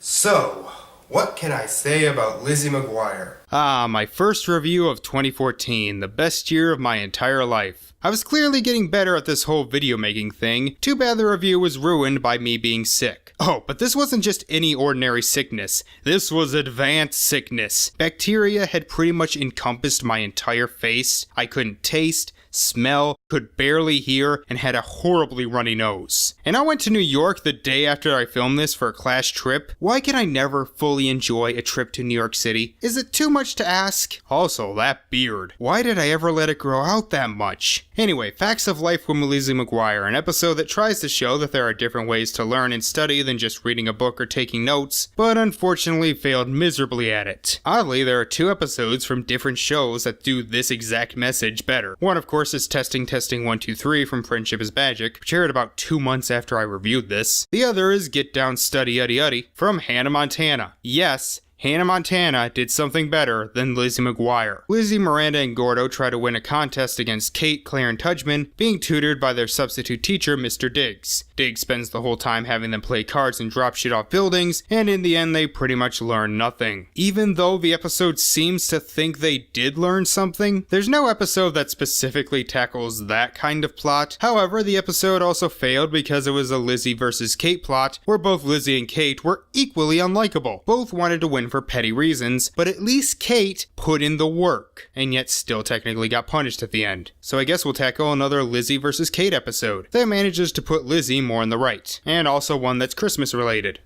So, what can I say about Lizzie McGuire? My first review of 2014, the best year of my entire life. I was clearly getting better at this whole video making thing. Too bad the review was ruined by me being sick. Oh, but this wasn't just any ordinary sickness. This was advanced sickness. Bacteria had pretty much encompassed my entire face. I couldn't taste, smell, could barely hear, and had a horribly runny nose. And I went to New York the day after I filmed this for a class trip. Why can I never fully enjoy a trip to New York City? Is it too much to ask? Also, that beard. Why did I ever let it grow out that much? Anyway, Facts of Life with Lizzie McGuire, an episode that tries to show that there are different ways to learn and study than just reading a book or taking notes, but unfortunately failed miserably at it. Oddly, there are 2 episodes from different shows that do this exact message better. One, of course, is Testing 1 2 3 from Friendship is Magic, which aired about 2 months after I reviewed this. The other is Get Down Study Uddy Uddy from Hannah Montana. Yes, Hannah Montana did something better than Lizzie McGuire. Lizzie, Miranda, and Gordo try to win a contest against Kate, Claire, and Tudgman, being tutored by their substitute teacher, Mr. Diggs. Diggs spends the whole time having them play cards and drop shit off buildings, and in the end they pretty much learn nothing. Even though the episode seems to think they did learn something, there's no episode that specifically tackles that kind of plot. However, the episode also failed because it was a Lizzie versus Kate plot, where both Lizzie and Kate were equally unlikable. Both wanted to win for petty reasons, but at least Kate put in the work, and yet still technically got punished at the end. So I guess we'll tackle another Lizzie versus Kate episode that manages to put Lizzie more in the right, and also one that's Christmas related.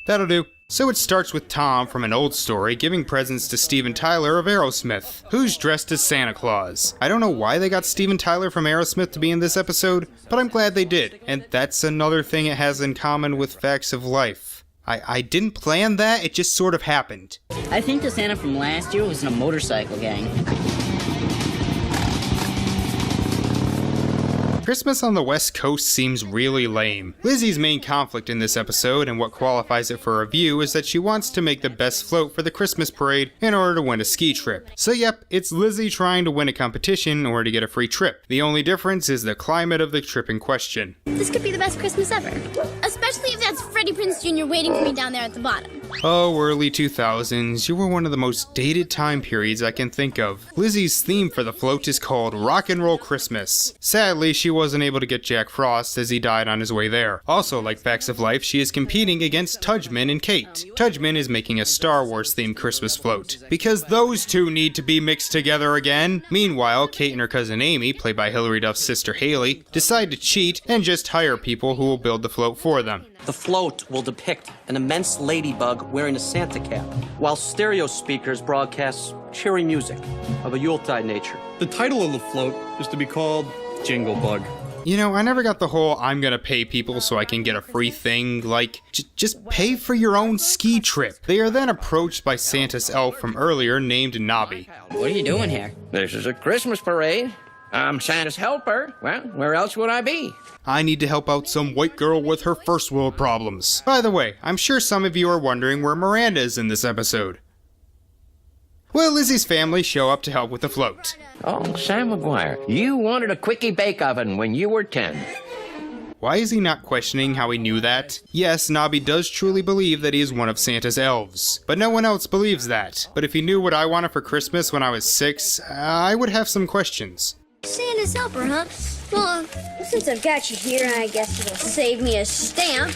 That'll do. So it starts with Tom from An Old Story giving presents to Steven Tyler of Aerosmith, who's dressed as Santa Claus. I don't know why they got Steven Tyler from Aerosmith to be in this episode, but I'm glad they did, and that's another thing it has in common with Facts of Life. I didn't plan that, it just sort of happened. I think the Santa from last year was in a motorcycle gang. Christmas on the West Coast seems really lame. Lizzie's main conflict in this episode, and what qualifies it for review, is that she wants to make the best float for the Christmas parade in order to win a ski trip. So yep, it's Lizzie trying to win a competition in order to get a free trip. The only difference is the climate of the trip in question. This could be the best Christmas ever. Especially if that's Freddie Prinze Jr. waiting for me down there at the bottom. Oh, early 2000s, you were one of the most dated time periods I can think of. Lizzie's theme for the float is called Rock and Roll Christmas. Sadly, she wasn't able to get Jack Frost as he died on his way there. Also, like Facts of Life, she is competing against Tudgman and Kate. Tudgman is making a Star Wars themed Christmas float, because those two need to be mixed together again. Meanwhile, Kate and her cousin Amy, played by Hilary Duff's sister Haley, decide to cheat and just hire people who will build the float for them. The float will depict an immense ladybug wearing a Santa cap, while stereo speakers broadcast cheery music of a Yuletide nature. The title of the float is to be called Jingle Bug. You know, I never got the whole I'm gonna pay people so I can get a free thing, like, just pay for your own ski trip. They are then approached by Santa's elf from earlier named Nobby. What are you doing here? This is a Christmas parade. I'm Santa's helper. Well, where else would I be? I need to help out some white girl with her first world problems. By the way, I'm sure some of you are wondering where Miranda is in this episode. Well, Lizzie's family show up to help with the float. Oh, Sam McGuire, you wanted a quickie bake oven when you were 10. Why is he not questioning how he knew that? Yes, Nobby does truly believe that he is one of Santa's elves, but no one else believes that. But if he knew what I wanted for Christmas when I was 6, I would have some questions. Santa's helper, huh? Well, since I've got you here, I guess it'll save me a stamp.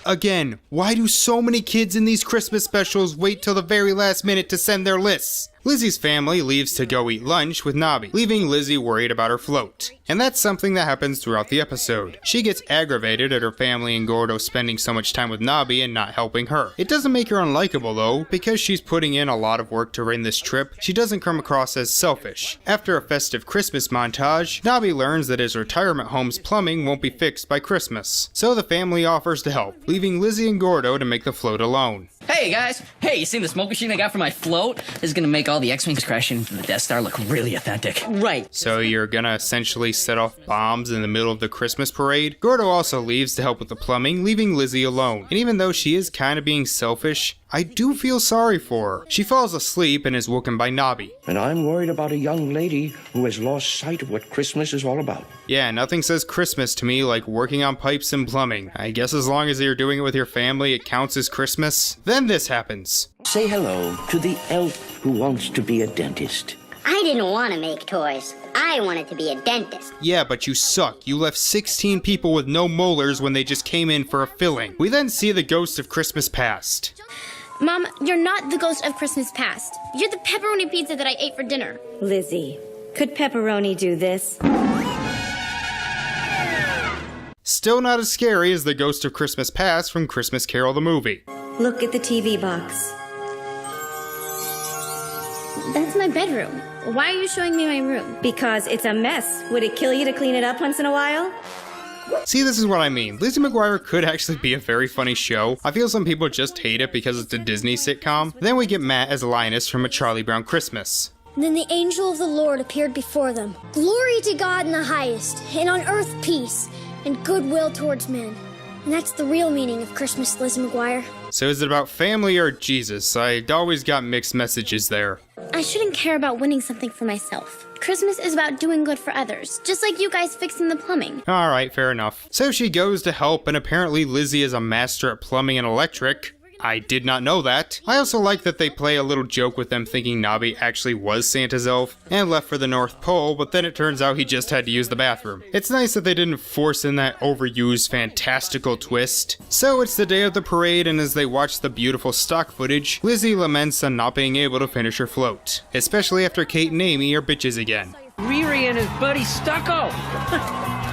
Again, why do so many kids in these Christmas specials wait till the very last minute to send their lists? Lizzie's family leaves to go eat lunch with Nobby, leaving Lizzie worried about her float. And that's something that happens throughout the episode. She gets aggravated at her family and Gordo spending so much time with Nobby and not helping her. It doesn't make her unlikable though, because she's putting in a lot of work to run this trip, she doesn't come across as selfish. After a festive Christmas montage, Nobby learns that his retirement home's plumbing won't be fixed by Christmas. So the family offers to help, leaving Lizzie and Gordo to make the float alone. Hey guys! Hey, you seen the smoke machine I got for my float? This is gonna make all the X-Wings crashing into the Death Star look really authentic. Right. So you're gonna essentially set off bombs in the middle of the Christmas parade? Gordo also leaves to help with the plumbing, leaving Lizzie alone. And even though she is kind of being selfish, I do feel sorry for her. She falls asleep and is woken by Nobby. And I'm worried about a young lady who has lost sight of what Christmas is all about. Yeah, nothing says Christmas to me like working on pipes and plumbing. I guess as long as you're doing it with your family, it counts as Christmas. Then this happens. Say hello to the elf who wants to be a dentist. I didn't want to make toys. I wanted to be a dentist. Yeah, but you suck. You left 16 people with no molars when they just came in for a filling. We then see the ghost of Christmas past. Mom, you're not the ghost of Christmas past. You're the pepperoni pizza that I ate for dinner. Lizzie, could pepperoni do this? Still not as scary as the ghost of Christmas past from Christmas Carol the movie. Look at the TV box. That's my bedroom. Why are you showing me my room? Because it's a mess. Would it kill you to clean it up once in a while? See, this is what I mean. Lizzie McGuire could actually be a very funny show. I feel some people just hate it because it's a Disney sitcom. Then we get Matt as Linus from A Charlie Brown Christmas. Then the angel of the Lord appeared before them. Glory to God in the highest, and on earth peace, and goodwill towards men. And that's the real meaning of Christmas, Lizzie McGuire. So is it about family or Jesus? I always got mixed messages there. I shouldn't care about winning something for myself. Christmas is about doing good for others, just like you guys fixing the plumbing. Alright, fair enough. So she goes to help, and apparently Lizzie is a master at plumbing and electric. I did not know that. I also like that they play a little joke with them thinking Nobby actually was Santa's elf and left for the North Pole, but then it turns out he just had to use the bathroom. It's nice that they didn't force in that overused fantastical twist. So it's the day of the parade, and as they watch the beautiful stock footage, Lizzie laments on not being able to finish her float, especially after Kate and Amy are bitches again. Riri and his buddy Stucco.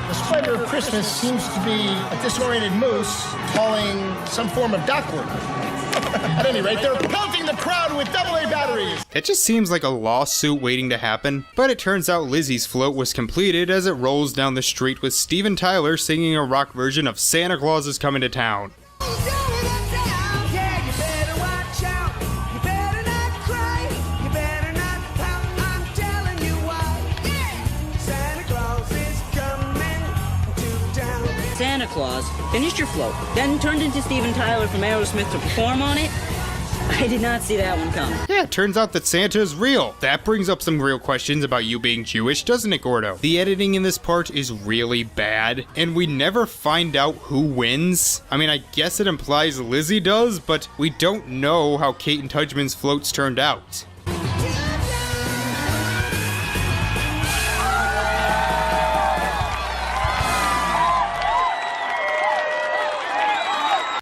The spreader of Christmas seems to be a disoriented moose hauling some form of duckwork. At any rate, they're pelting the crowd with AA batteries. It just seems like a lawsuit waiting to happen, but it turns out Lizzie's float was completed as it rolls down the street with Steven Tyler singing a rock version of Santa Claus is Coming to Town. Santa Claus finished your float, then turned into Steven Tyler from Aerosmith to perform on it? I did not see that one coming. Yeah, it turns out that Santa is real. That brings up some real questions about you being Jewish, doesn't it, Gordo? The editing in this part is really bad, and we never find out who wins. I mean, I guess it implies Lizzie does, but we don't know how Kate and Tudgman's floats turned out.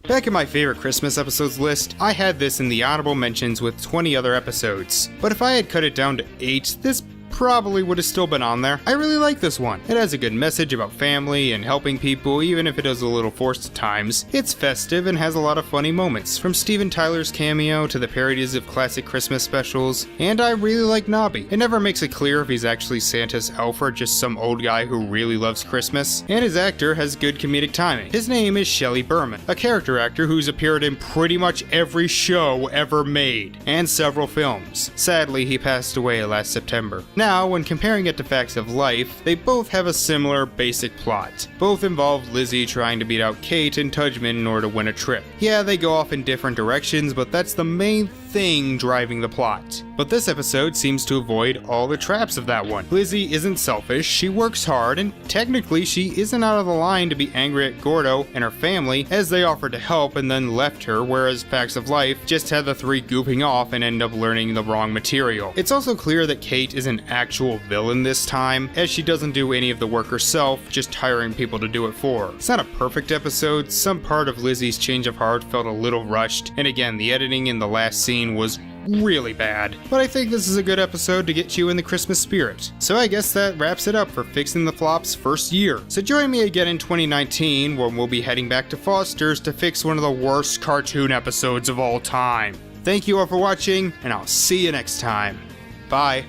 Back in my favorite Christmas episodes list, I had this in the honorable mentions with 20 other episodes, but if I had cut it down to 8, this probably would have still been on there. I really like this one. It has a good message about family and helping people, even if it is a little forced at times. It's festive and has a lot of funny moments, from Steven Tyler's cameo to the parodies of classic Christmas specials, and I really like Nobby. It never makes it clear if he's actually Santa's elf or just some old guy who really loves Christmas, and his actor has good comedic timing. His name is Shelley Berman, a character actor who's appeared in pretty much every show ever made, and several films. Sadly, he passed away last September. Now, when comparing it to Facts of Life, they both have a similar basic plot. Both involve Lizzie trying to beat out Kate and Tudgman in order to win a trip. Yeah, they go off in different directions, but that's the main thing driving the plot. But this episode seems to avoid all the traps of that one. Lizzie isn't selfish, she works hard, and technically she isn't out of the line to be angry at Gordo and her family as they offered to help and then left her, whereas Facts of Life just had the three goofing off and end up learning the wrong material. It's also clear that Kate is an actual villain this time, as she doesn't do any of the work herself, just hiring people to do it for her. It's not a perfect episode, some part of Lizzie's change of heart felt a little rushed, and again, the editing in the last scene was really bad, but I think this is a good episode to get you in the Christmas spirit. So I guess that wraps it up for Fixing the Flop's first year. So join me again in 2019 when we'll be heading back to Foster's to fix one of the worst cartoon episodes of all time. Thank you all for watching, and I'll see you next time. Bye.